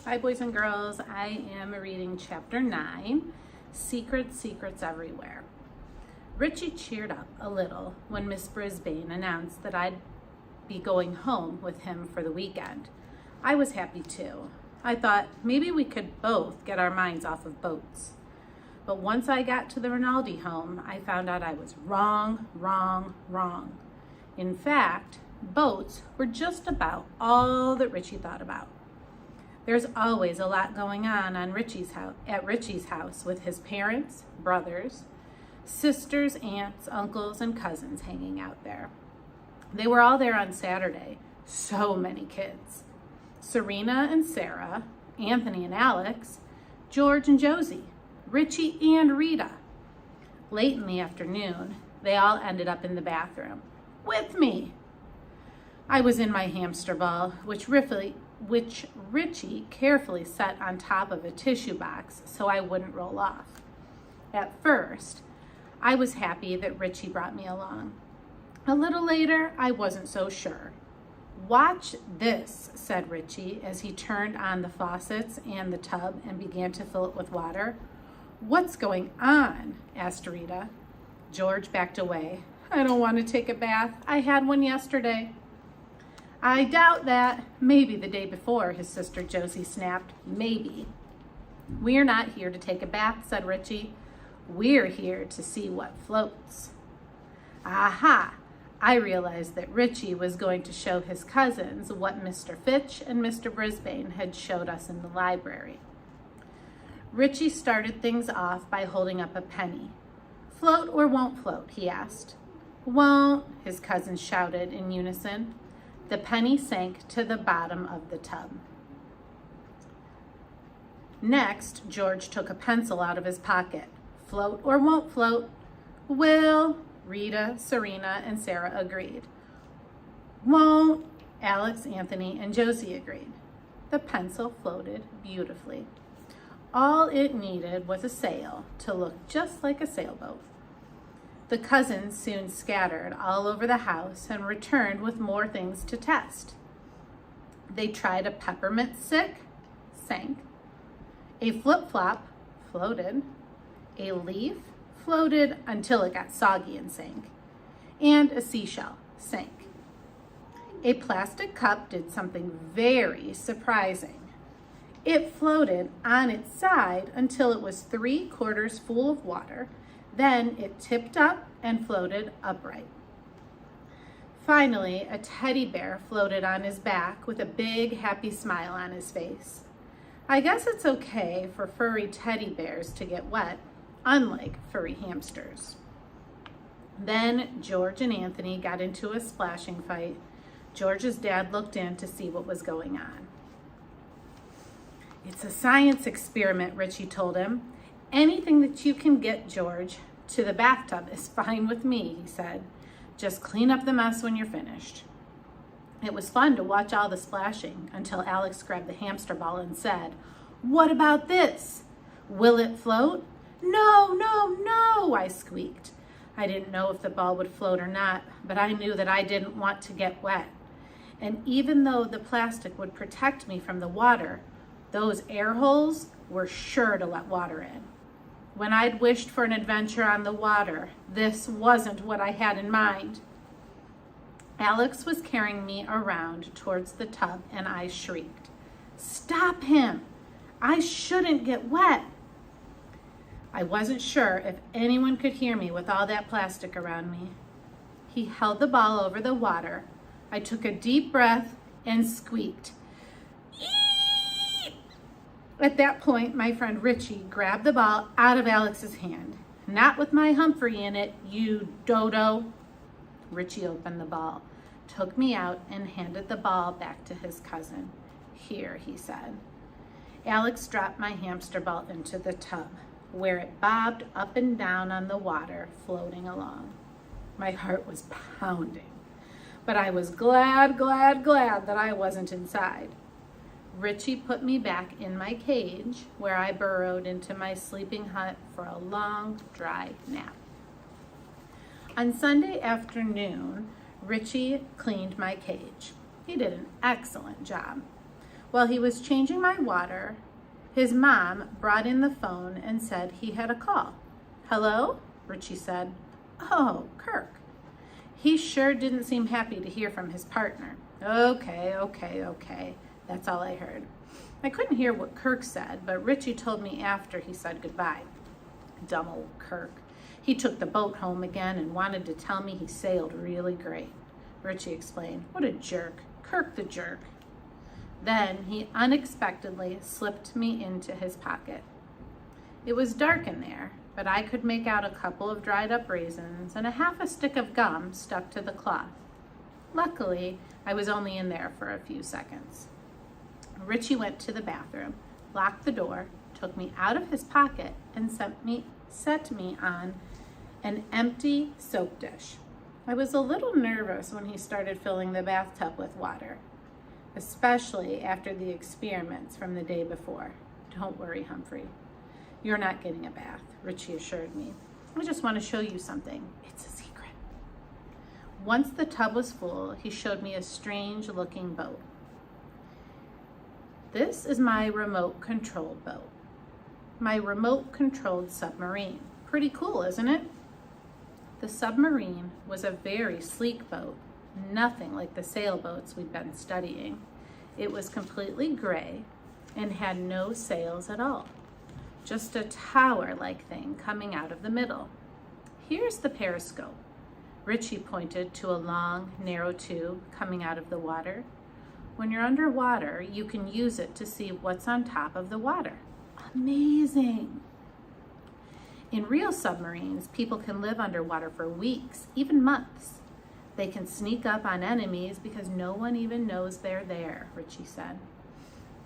Hi boys and girls, I am reading chapter 9, Secrets Everywhere. Richie cheered up a little when Miss Brisbane announced that I'd be going home with him for the weekend. I was happy too. I thought maybe we could both get our minds off of boats. But once I got to the Rinaldi home, I found out I was wrong. In fact, boats were just about all that Richie thought about. There's always a lot going on Richie's house with his parents, brothers, sisters, aunts, uncles, and cousins hanging out there. They were all there on Saturday. So many kids. Serena and Sarah, Anthony and Alex, George and Josie, Richie and Rita. Late in the afternoon, they all ended up in the bathroom with me. I was in my hamster ball, which Richie carefully set on top of a tissue box so I wouldn't roll off. At first, I was happy that Richie brought me along. A little later, I wasn't so sure. "Watch this," said Richie as he turned on the faucets and the tub and began to fill it with water. "What's going on?" asked Rita. George backed away. "I don't want to take a bath. I had one yesterday." "I doubt that. Maybe the day before," his sister Josie snapped. "Maybe." "We're not here to take a bath," said Richie. "We're here to see what floats." Aha! I realized that Richie was going to show his cousins what Mr. Fitch and Mr. Brisbane had showed us in the library. Richie started things off by holding up a penny. "Float or won't float?" he asked. "Won't," his cousins shouted in unison. The penny sank to the bottom of the tub. Next, George took a pencil out of his pocket. "Float or won't float?" "Will," Rita, Serena, and Sarah agreed. "Won't," Alex, Anthony, and Josie agreed. The pencil floated beautifully. All it needed was a sail to look just like a sailboat. The cousins soon scattered all over the house and returned with more things to test. They tried a peppermint stick, sank. A flip-flop, floated. A leaf, floated until it got soggy and sank. And a seashell, sank. A plastic cup did something very surprising. It floated on its side until it was 3/4 full of water. Then it tipped up and floated upright. Finally, a teddy bear floated on his back with a big, happy smile on his face. I guess it's okay for furry teddy bears to get wet, unlike furry hamsters. Then George and Anthony got into a splashing fight. George's dad looked in to see what was going on. "It's a science experiment," Richie told him. "Anything that you can get, George, to the bathtub is fine with me," he said. "Just clean up the mess when you're finished." It was fun to watch all the splashing until Alex grabbed the hamster ball and said, "What about this? Will it float?" "No, no, no," I squeaked. I didn't know if the ball would float or not, but I knew that I didn't want to get wet. And even though the plastic would protect me from the water, those air holes were sure to let water in. When I'd wished for an adventure on the water, this wasn't what I had in mind. Alex was carrying me around towards the tub and I shrieked, "Stop him! I shouldn't get wet!" I wasn't sure if anyone could hear me with all that plastic around me. He held the ball over the water. I took a deep breath and squeaked. At that point, my friend Richie grabbed the ball out of Alex's hand. "Not with my Humphrey in it, you dodo." Richie opened the ball, took me out, and handed the ball back to his cousin. "Here," he said. Alex dropped my hamster ball into the tub, where it bobbed up and down on the water, floating along. My heart was pounding, but I was glad that I wasn't inside. Richie put me back in my cage, where I burrowed into my sleeping hut for a long, dry nap. On Sunday afternoon, Richie cleaned my cage. He did an excellent job. While he was changing my water, his mom brought in the phone and said he had a call. "Hello?" Richie said. "Oh, Kirk." He sure didn't seem happy to hear from his partner. Okay. That's all I heard. I couldn't hear what Kirk said, but Richie told me after he said goodbye. Dumb old Kirk. He took the boat home again and wanted to tell me he sailed really great. Richie explained. What a jerk. Kirk the jerk. Then he unexpectedly slipped me into his pocket. It was dark in there, but I could make out a couple of dried up raisins and a half a stick of gum stuck to the cloth. Luckily, I was only in there for a few seconds. Richie went to the bathroom, locked the door, took me out of his pocket, and set me on an empty soap dish. I was a little nervous when he started filling the bathtub with water, especially after the experiments from the day before. Don't worry, Humphrey. You're not getting a bath, Richie assured me. I just want to show you something. It's a secret. Once the tub was full, he showed me a strange-looking boat. This is my remote-controlled boat. My remote-controlled submarine. Pretty cool, isn't it? The submarine was a very sleek boat, nothing like the sailboats we'd been studying. It was completely gray and had no sails at all, just a tower-like thing coming out of the middle. Here's the periscope. Richie pointed to a long, narrow tube coming out of the water. When you're underwater, you can use it to see what's on top of the water. Amazing! In real submarines, people can live underwater for weeks, even months. They can sneak up on enemies because no one even knows they're there, Richie said.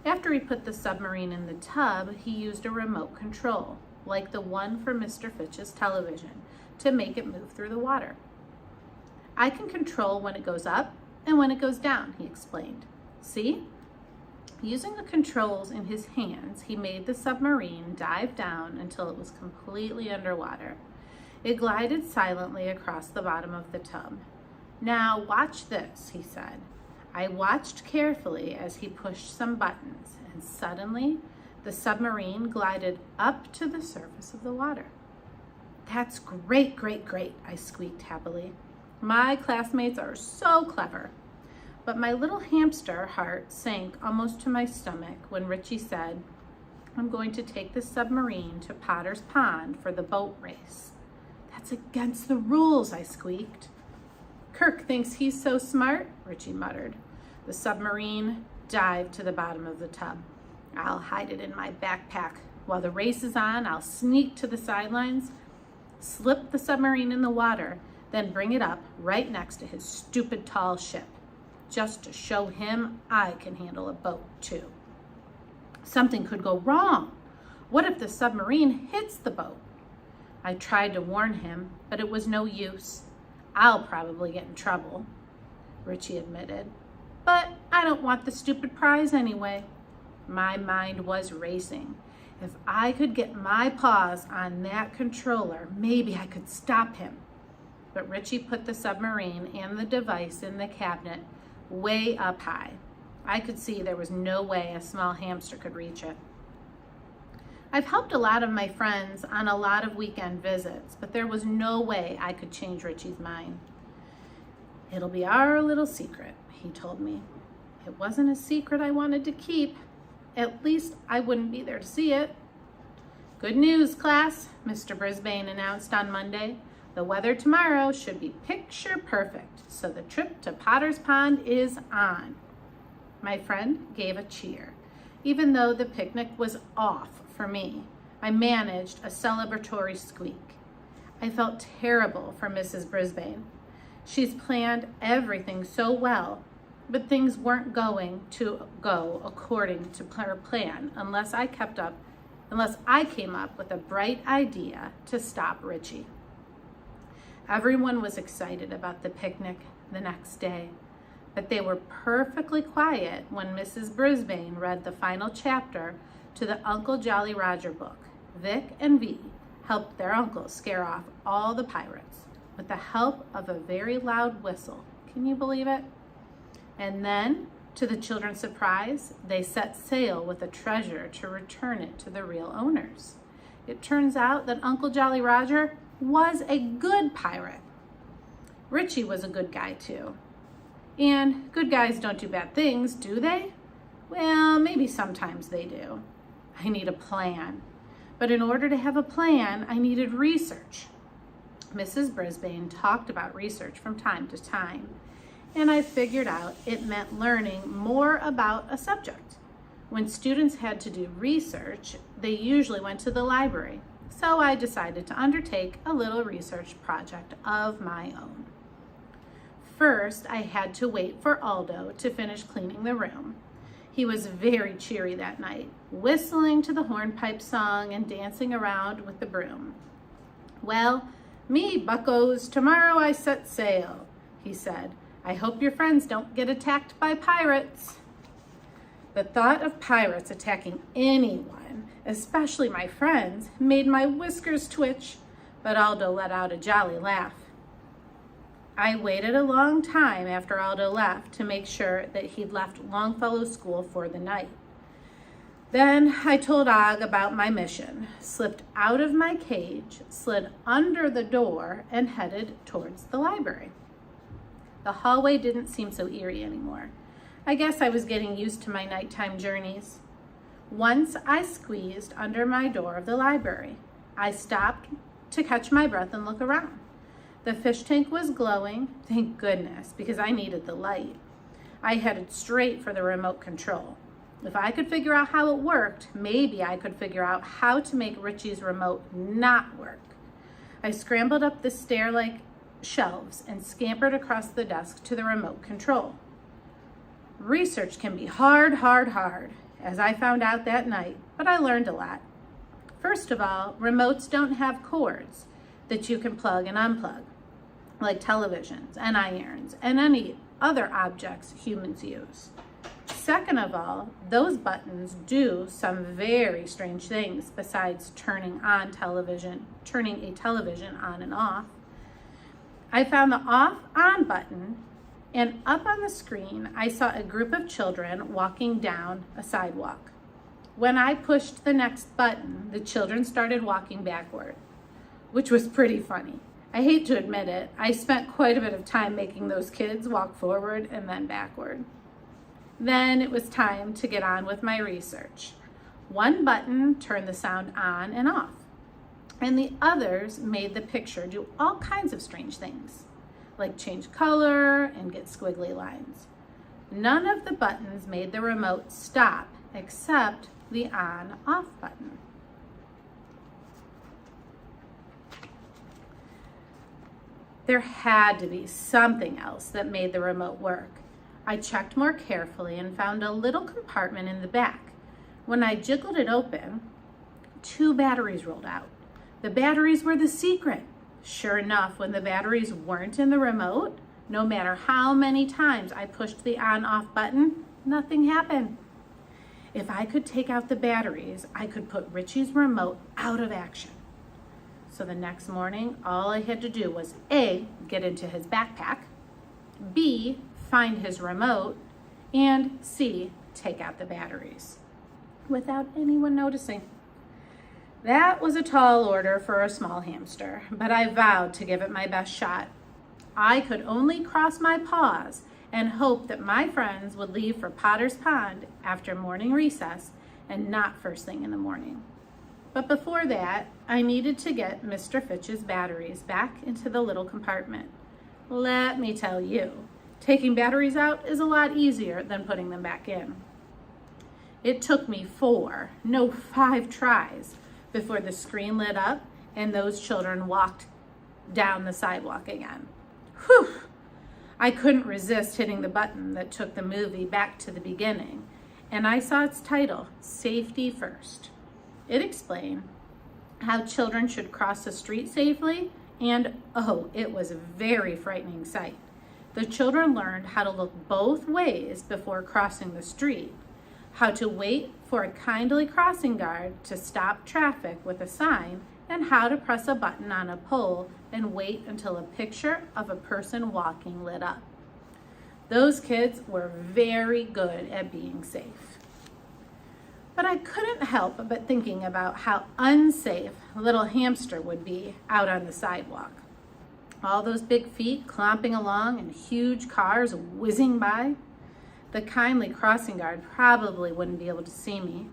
After he put the submarine in the tub, he used a remote control, like the one for Mr. Fitch's television, to make it move through the water. I can control when it goes up and when it goes down, he explained. See? Using the controls in his hands, he made the submarine dive down until it was completely underwater. It glided silently across the bottom of the tub. Now watch this, he said. I watched carefully as he pushed some buttons, and suddenly the submarine glided up to the surface of the water. That's great, I squeaked happily. My classmates are so clever. But my little hamster heart sank almost to my stomach when Richie said, I'm going to take the submarine to Potter's Pond for the boat race. That's against the rules, I squeaked. Kirk thinks he's so smart, Richie muttered. The submarine dived to the bottom of the tub. I'll hide it in my backpack. While the race is on, I'll sneak to the sidelines, slip the submarine in the water, then bring it up right next to his stupid tall ship, just to show him I can handle a boat too. Something could go wrong. What if the submarine hits the boat? I tried to warn him, but it was no use. I'll probably get in trouble, Richie admitted. But I don't want the stupid prize anyway. My mind was racing. If I could get my paws on that controller, maybe I could stop him. But Richie put the submarine and the device in the cabinet way up high. I could see there was no way a small hamster could reach it. I've helped a lot of my friends on a lot of weekend visits, but there was no way I could change Richie's mind. It'll be our little secret, he told me. It wasn't a secret I wanted to keep. At least I wouldn't be there to see it. Good news, class, Mr. Brisbane announced on Monday. The weather tomorrow should be picture perfect, so the trip to Potter's Pond is on. My friend gave a cheer. Even though the picnic was off for me, I managed a celebratory squeak. I felt terrible for Mrs. Brisbane. She's planned everything so well, but things weren't going to go according to her plan unless I came up with a bright idea to stop Richie. Everyone was excited about the picnic the next day, but they were perfectly quiet when Mrs. Brisbane read the final chapter to the Uncle Jolly Roger book. Vic and Vi helped their uncle scare off all the pirates with the help of a very loud whistle. Can you believe it? And then To the children's surprise, they set sail with the treasure to return it to the real owners. It turns out that Uncle Jolly Roger was a good pirate. Richie was a good guy too. And good guys don't do bad things, do they? Well, maybe sometimes they do. I need a plan. But in order to have a plan, I needed research. Mrs. Brisbane talked about research from time to time, and I figured out it meant learning more about a subject. When students had to do research, they usually went to the library, so I decided to undertake a little research project of my own. First, I had to wait for Aldo to finish cleaning the room. He was very cheery that night, whistling to the hornpipe song and dancing around with the broom. "Well, me, buckos, tomorrow I set sail," he said. "I hope your friends don't get attacked by pirates." The thought of pirates attacking anyone, especially my friends, made my whiskers twitch, but Aldo let out a jolly laugh. I waited a long time after Aldo left to make sure that he'd left Longfellow School for the night. Then I told Og about my mission, slipped out of my cage, slid under the door, and headed towards the library. The hallway didn't seem so eerie anymore. I guess I was getting used to my nighttime journeys. Once I squeezed under my door of the library, I stopped to catch my breath and look around. The fish tank was glowing, thank goodness, because I needed the light. I headed straight for the remote control. If I could figure out how it worked, maybe I could figure out how to make Richie's remote not work. I scrambled up the stair-like shelves and scampered across the desk to the remote control. Research can be hard, as I found out that night, but I learned a lot. First of all, remotes don't have cords that you can plug and unplug, like televisions and irons and any other objects humans use. Second of all, those buttons do some very strange things besides turning a television on and off. I found the off-on button, and up on the screen, I saw a group of children walking down a sidewalk. When I pushed the next button, the children started walking backward, which was pretty funny. I hate to admit it, I spent quite a bit of time making those kids walk forward and then backward. Then it was time to get on with my research. One button turned the sound on and off, and the others made the picture do all kinds of strange things, like change color and get squiggly lines. None of the buttons made the remote stop except the on-off button. There had to be something else that made the remote work. I checked more carefully and found a little compartment in the back. When I jiggled it open, 2 batteries rolled out. The batteries were the secret. Sure enough, when the batteries weren't in the remote, no matter how many times I pushed the on-off button, nothing happened. If I could take out the batteries, I could put Richie's remote out of action. So the next morning, all I had to do was A, get into his backpack, B, find his remote, and C, take out the batteries without anyone noticing. That was a tall order for a small hamster, but I vowed to give it my best shot. I could only cross my paws and hope that my friends would leave for Potter's Pond after morning recess and not first thing in the morning. But before that, I needed to get Mr. Fitch's batteries back into the little compartment. Let me tell you, taking batteries out is a lot easier than putting them back in. It took me 5 tries before the screen lit up and those children walked down the sidewalk again. Whew! I couldn't resist hitting the button that took the movie back to the beginning, and I saw its title, Safety First. It explained how children should cross the street safely, and it was a very frightening sight. The children learned how to look both ways before crossing the street, how to wait for a kindly crossing guard to stop traffic with a sign, and how to press a button on a pole and wait until a picture of a person walking lit up. Those kids were very good at being safe. But I couldn't help but thinking about how unsafe little hamster would be out on the sidewalk. All those big feet clomping along and huge cars whizzing by. The kindly crossing guard probably wouldn't be able to see me.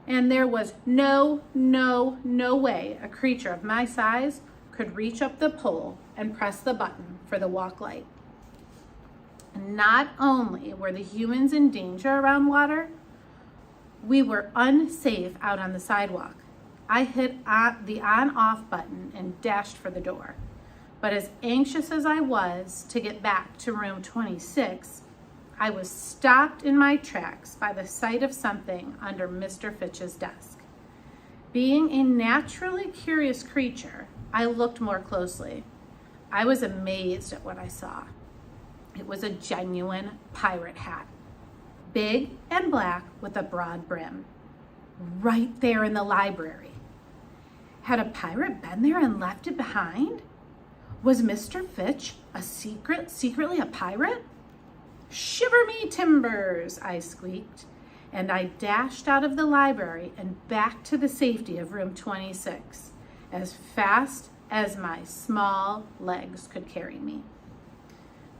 And there was no way a creature of my size could reach up the pole and press the button for the walk light. Not only were the humans in danger around water, we were unsafe out on the sidewalk. I hit the on-off button and dashed for the door. But as anxious as I was to get back to room 26, I was stopped in my tracks by the sight of something under Mr. Fitch's desk. Being a naturally curious creature, I looked more closely. I was amazed at what I saw. It was a genuine pirate hat, big and black with a broad brim, right there in the library. Had a pirate been there and left it behind? Was Mr. Fitch secretly a pirate? "Shiver me timbers," I squeaked, and I dashed out of the library and back to the safety of room 26, as fast as my small legs could carry me.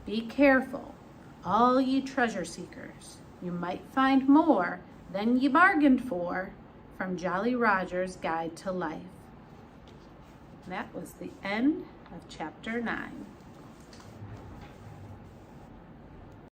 Be careful, all ye treasure seekers. You might find more than ye bargained for, from Jolly Roger's Guide to Life. That was the end of chapter 9.